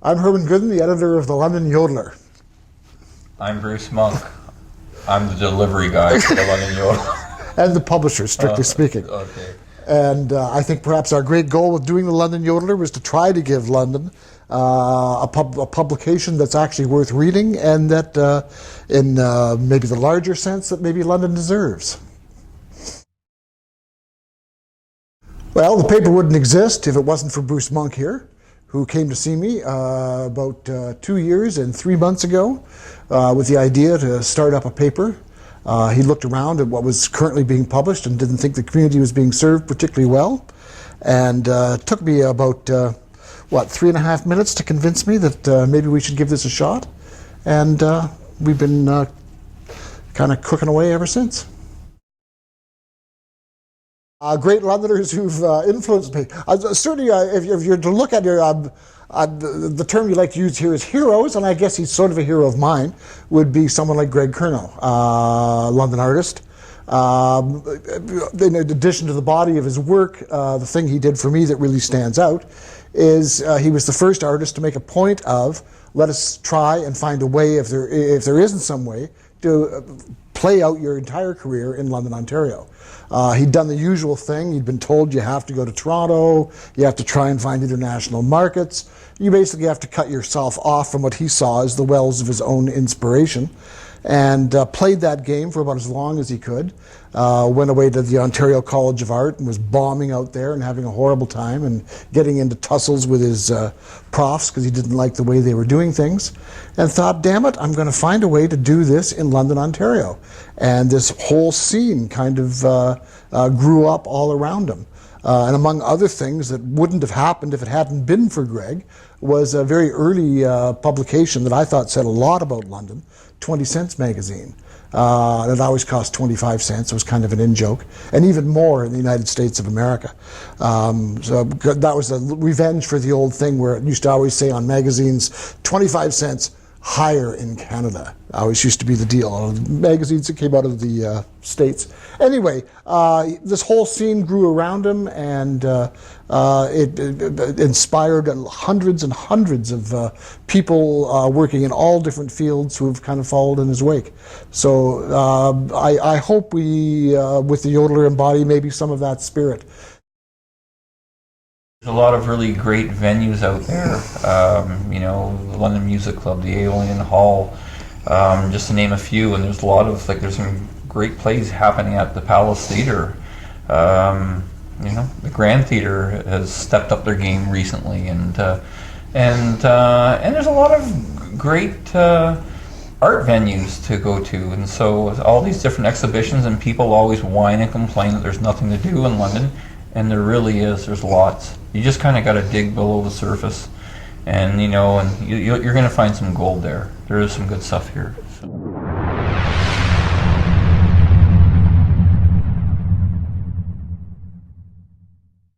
I'm Herman Gooden, the editor of the London Yodeller. I'm Bruce Monck. I'm the delivery guy for the London Yodeller. And the publisher, strictly speaking. Okay. And I think perhaps our great goal with doing the London Yodeller was to try to give London a publication that's actually worth reading, and that in maybe the larger sense that maybe London deserves. Well, the paper wouldn't exist if it wasn't for Bruce Monck here, who came to see me about 2 years and 3 months ago with the idea to start up a paper. He looked around at what was currently being published and didn't think the community was being served particularly well. And it took me about, 3.5 minutes to convince me that maybe we should give this a shot. And we've been kind of cooking away ever since. Great Londoners who've influenced me. Certainly, if you're to look at the term you like to use here is heroes, and I guess he's sort of a hero of mine, would be someone like Greg Curnow, London artist. In addition to the body of his work, the thing he did for me that really stands out is he was the first artist to make a point of, let us try and find a way, if there isn't some way, to play out your entire career in London, Ontario. He'd done the usual thing. He'd been told you have to go to Toronto, you have to try and find international markets. You basically have to cut yourself off from what he saw as the wells of his own inspiration, and played that game for about as long as he could. Went away to the Ontario College of Art and was bombing out there and having a horrible time and getting into tussles with his profs because he didn't like the way they were doing things, and thought, damn it, I'm going to find a way to do this in London, Ontario. And this whole scene kind of grew up all around him. And among other things that wouldn't have happened if it hadn't been for Greg was a very early publication that I thought said a lot about London, 20 Cents magazine. It always cost 25 cents. It was kind of an in-joke, and even more in the United States of America. So that was a revenge for the old thing where it used to always say on magazines, 25 cents higher in Canada. Always used to be the deal. Magazines that came out of the States. Anyway, this whole scene grew around him, and it inspired hundreds and hundreds of people working in all different fields who have kind of followed in his wake. So I hope we, with the Yodeller, embody maybe some of that spirit. There's a lot of really great venues out there. The London Music Club, the Aeolian Hall, just to name a few. And there's a lot of, there's some great plays happening at the Palace Theatre. The Grand Theatre has stepped up their game recently, and there's a lot of great art venues to go to. And so all these different exhibitions, and people always whine and complain that there's nothing to do in London. And there really is. There's lots. You just kind of got to dig below the surface, and you're going to find some gold there. There is some good stuff here. So.